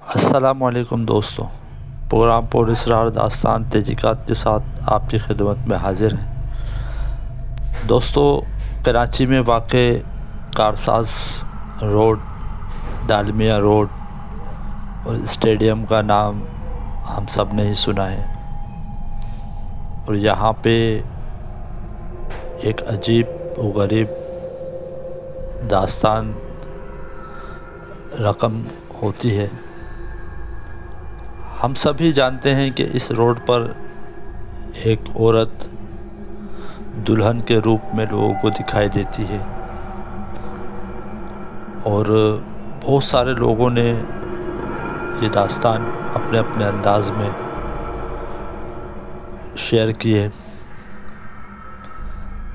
السلام علیکم دوستو، پروگرام پر اسرار داستان تحقیقات کے ساتھ آپ کی خدمت میں حاضر ہیں۔ دوستو، کراچی میں واقع کارساز روڈ، ڈالمیا روڈ اور اسٹیڈیم کا نام ہم سب نے ہی سنا ہے، اور یہاں پہ ایک عجیب و غریب داستان رقم ہوتی ہے۔ ہم سبھی جانتے ہیں کہ اس روڈ پر ایک عورت دلہن کے روپ میں لوگوں کو دکھائی دیتی ہے، اور بہت سارے لوگوں نے یہ داستان اپنے اپنے انداز میں شیئر کی ہے۔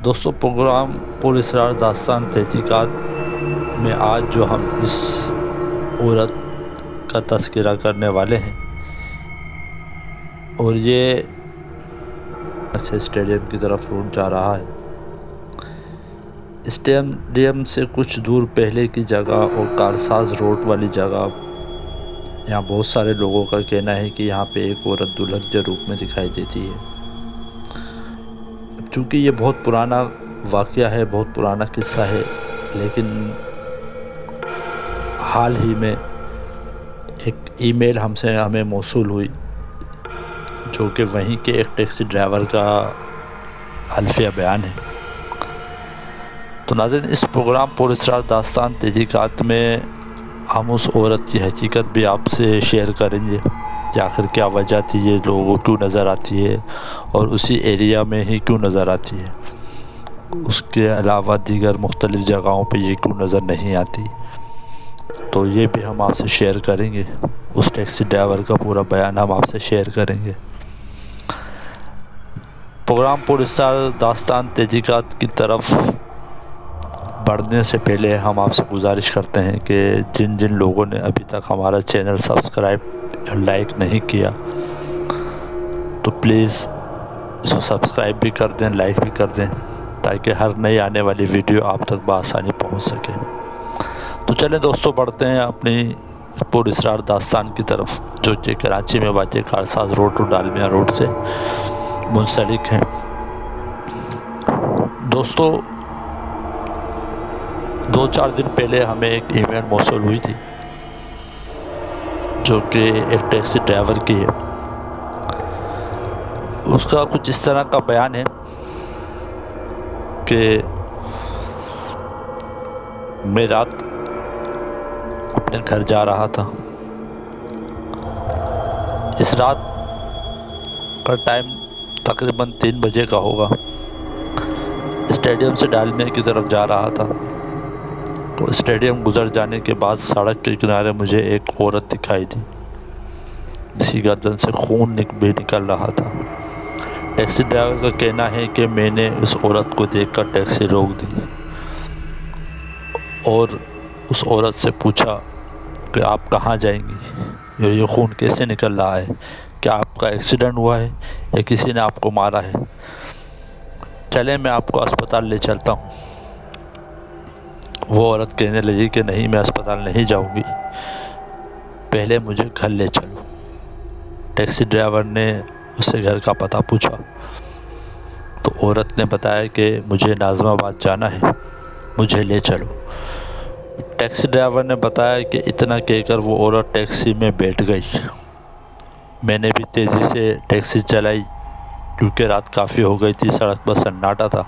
دوستو، پروگرام پر اسرار داستان تحقیقات میں آج جو ہم اس عورت کا تذکرہ کرنے والے ہیں، اور یہ اسٹیڈیم کی طرف روڈ جا رہا ہے۔ اسٹیڈیم سے کچھ دور پہلے کی جگہ اور کارساز روڈ والی جگہ، یہاں بہت سارے لوگوں کا کہنا ہے کہ یہاں پہ ایک عورت دلہن کے روپ میں دکھائی دیتی ہے۔ چونکہ یہ بہت پرانا واقعہ ہے، بہت پرانا قصہ ہے، لیکن حال ہی میں ایک ای میل ہمیں موصول ہوئی، جو کہ وہیں کے ایک ٹیکسی ڈرائیور کا حلفیہ بیان ہے۔ تو ناظرین، اس پروگرام پر اسرار داستان تحقیقات میں ہم اس عورت کی حقیقت بھی آپ سے شیئر کریں گے کہ آخر کیا وجہ تھی، یہ لوگوں کیوں نظر آتی ہے، اور اسی ایریا میں ہی کیوں نظر آتی ہے، اس کے علاوہ دیگر مختلف جگہوں پہ یہ کیوں نظر نہیں آتی۔ تو یہ بھی ہم آپ سے شیئر کریں گے، اس ٹیکسی ڈرائیور کا پورا بیان ہم آپ سے شیئر کریں گے۔ پروگرام پر اسرار داستان تحقیقات کی طرف بڑھنے سے پہلے ہم آپ سے گزارش کرتے ہیں کہ جن لوگوں نے ابھی تک ہمارا چینل سبسکرائب اور لائک نہیں کیا، تو پلیز اس کو سبسکرائب بھی کر دیں، لائک بھی کر دیں، تاکہ ہر نئی آنے والی ویڈیو آپ تک بآسانی پہنچ سکے۔ تو چلیں دوستو، بڑھتے ہیں اپنی پر اسرار داستان کی طرف، جو کہ کراچی میں واقع کارساز روڈ اور ڈالمیا روڈ سے منسلک ہیں۔ دوستو، 2-4 دن پہلے ہمیں ایک ای میل موصول ہوئی تھی، جو کہ ایک ٹیکسی ڈرائیور کی ہے۔ اس کا کچھ اس طرح کا بیان ہے کہ میں رات اپنے گھر جا رہا تھا۔ اس رات کا ٹائم تقریباً 3 بجے کا ہوگا۔ اسٹیڈیم سے ڈالمیا کی طرف جا رہا تھا، تو اسٹیڈیم گزر جانے کے بعد سڑک کے کنارے مجھے ایک عورت دکھائی دی، جس کی گردن سے خون بھی نکل رہا تھا۔ ٹیکسی ڈرائیور کا کہنا ہے کہ میں نے اس عورت کو دیکھ کر ٹیکسی روک دی اور اس عورت سے پوچھا کہ آپ کہاں جائیں گی، یہ خون کیسے نکل رہا ہے، کیا آپ کا ایکسیڈنٹ ہوا ہے یا کسی نے آپ کو مارا ہے، چلیں میں آپ کو اسپتال لے چلتا ہوں۔ وہ عورت کہنے لگی کہ نہیں، میں اسپتال نہیں جاؤں گی، پہلے مجھے گھر لے چلو۔ ٹیکسی ڈرائیور نے اس سے گھر کا پتہ پوچھا، تو عورت نے بتایا کہ مجھے ناظم آباد جانا ہے، مجھے لے چلو۔ ٹیکسی ڈرائیور نے بتایا کہ اتنا کہہ کر وہ عورت ٹیکسی میں بیٹھ گئی۔ میں نے بھی تیزی سے ٹیکسی چلائی، کیونکہ رات کافی ہو گئی تھی، سڑک پر سناٹا تھا۔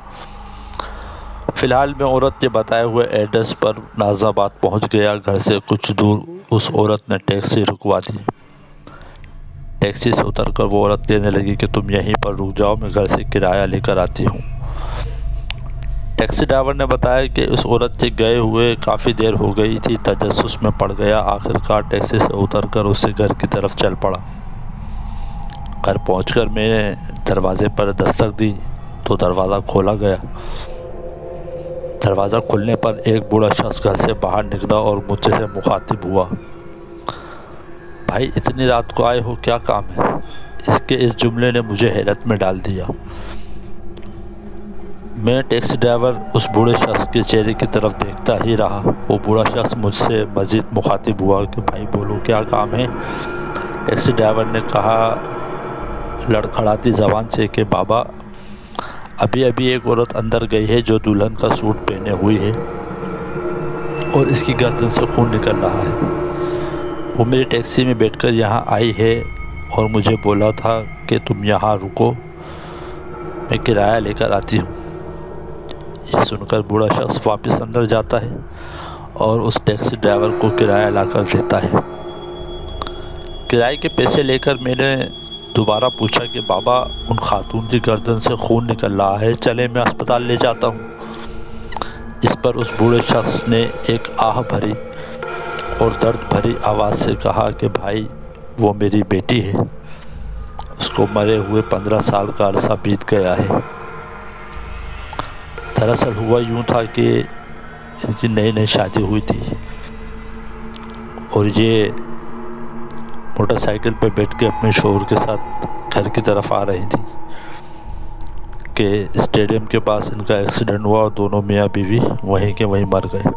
فی الحال میں عورت کے بتائے ہوئے ایڈریس پر ناظم آباد پہنچ گیا۔ گھر سے کچھ دور اس عورت نے ٹیکسی رکوا دی۔ ٹیکسی سے اتر کر وہ عورت کہنے لگی کہ تم یہیں پر رک جاؤ، میں گھر سے کرایہ لے کر آتی ہوں۔ ٹیکسی ڈرائیور نے بتایا کہ اس عورت کے گئے ہوئے کافی دیر ہو گئی تھی، تجسس میں پڑ گیا، آخرکار ٹیکسی سے اتر کر اسے گھر کی طرف چل پڑا۔ گھر پہنچ کر میں نے دروازے پر دستک دی تو دروازہ کھولا گیا۔ دروازہ کھلنے پر ایک بوڑھا شخص گھر سے باہر نکلا اور مجھ سے مخاطب ہوا، بھائی اتنی رات کو آئے ہو، کیا کام ہے؟ اس جملے نے مجھے حیرت میں ڈال دیا۔ میں ٹیکسی ڈرائیور اس بوڑھے شخص کے چہرے کی طرف دیکھتا ہی رہا۔ وہ بوڑھا شخص مجھ سے مزید مخاطب ہوا کہ بھائی بولو کیا کام ہے؟ ٹیکسی ڈرائیور نے کہا لڑکھڑاتی زبان سے کہ بابا ابھی ایک عورت اندر گئی ہے جو دلہن کا سوٹ پہنے ہوئی ہے اور اس کی گردن سے خون نکل رہا ہے۔ وہ میری ٹیکسی میں بیٹھ کر یہاں آئی ہے اور مجھے بولا تھا کہ تم یہاں رکو، میں کرایہ لے کر آتی ہوں۔ یہ سن کر بوڑھا شخص واپس اندر جاتا ہے اور اس ٹیکسی ڈرائیور کو کرایہ لا کر دیتا ہے۔ کرائے کے پیسے لے کر میں نے دوبارہ پوچھا کہ بابا ان خاتون کی گردن سے خون نکل رہا ہے، چلے میں اسپتال لے جاتا ہوں۔ اس پر اس بوڑھے شخص نے ایک آہ بھری اور درد بھری آواز سے کہا کہ بھائی وہ میری بیٹی ہے، اس کو مرے ہوئے 15 سال کا عرصہ بیت گیا ہے۔ دراصل ہوا یوں تھا کہ ان کی نئی شادی ہوئی تھی اور یہ موٹر سائیکل پہ بیٹھ کے اپنے شوہر کے ساتھ گھر کی طرف آ رہی تھی کہ اسٹیڈیم کے پاس ان کا ایکسیڈنٹ ہوا اور دونوں میاں بیوی وہیں کے وہیں مر گئے۔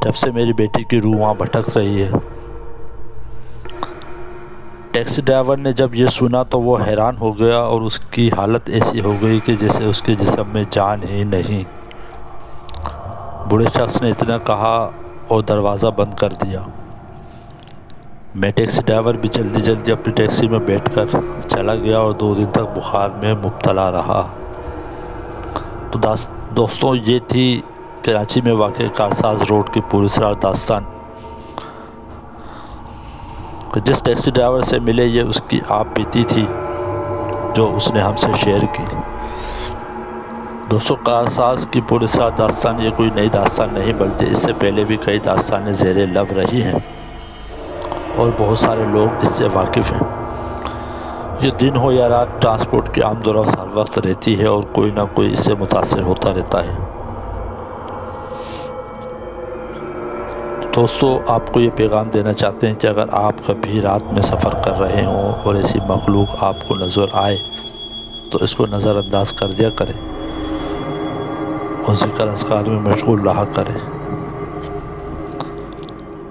جب سے میری بیٹی کی روح وہاں بھٹک رہی ہے۔ ٹیکسی ڈرائیور نے جب یہ سنا تو وہ حیران ہو گیا اور اس کی حالت ایسی ہو گئی کہ جیسے اس کے جسم میں جان ہی نہیں۔ بوڑھے شخص نے اتنا کہا اور دروازہ بند کر دیا۔ میں ٹیکسی ڈرائیور بھی جلدی اپنی ٹیکسی میں بیٹھ کر چلا گیا اور 2 دن تک بخار میں مبتلا رہا۔ تو دوستوں یہ تھی کراچی میں واقع کارساز روڈ کی پراسرار داستان۔ جس ٹیکسی ڈرائیور سے ملے یہ اس کی آپ بیتی تھی جو اس نے ہم سے شیئر کی۔ دوستوں کارساز کی پراسرار داستان یہ کوئی نئی داستان نہیں بلکہ اس سے پہلے بھی کئی داستانیں زیر لب رہی ہیں اور بہت سارے لوگ اس سے واقف ہیں۔ یہ دن ہو یا رات ٹرانسپورٹ کی آمد و رفت ہر وقت رہتی ہے اور کوئی نہ کوئی اس سے متاثر ہوتا رہتا ہے۔ دوستو آپ کو یہ پیغام دینا چاہتے ہیں کہ اگر آپ کبھی رات میں سفر کر رہے ہوں اور ایسی مخلوق آپ کو نظر آئے تو اس کو نظر انداز کر دیا کریں اور ذکر اذکار میں مشغول رہا کریں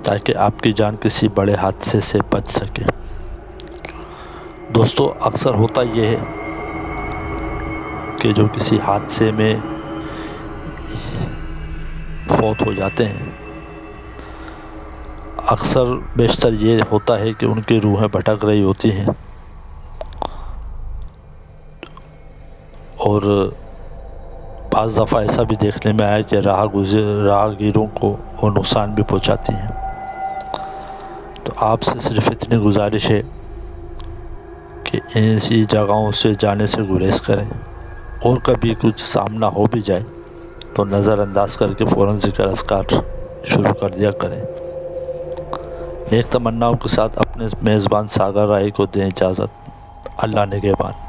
تاکہ آپ کی جان کسی بڑے حادثے سے بچ سکے۔ دوستو اکثر ہوتا یہ ہے کہ جو کسی حادثے میں فوت ہو جاتے ہیں اکثر بیشتر یہ ہوتا ہے کہ ان کی روحیں بھٹک رہی ہوتی ہیں اور بعض دفعہ ایسا بھی دیکھنے میں آیا کہ راہگیروں کو وہ نقصان بھی پہنچاتی ہیں۔ تو آپ سے صرف اتنی گزارش ہے کہ ایسی جگہوں سے جانے سے گریز کریں اور کبھی کچھ سامنا ہو بھی جائے تو نظر انداز کر کے فوراً ذکر اذکار شروع کر دیا کریں۔ نیک تمناؤں کے ساتھ اپنے میزبان ساگر رائے کو دیں اجازت۔ اللہ نگہبان۔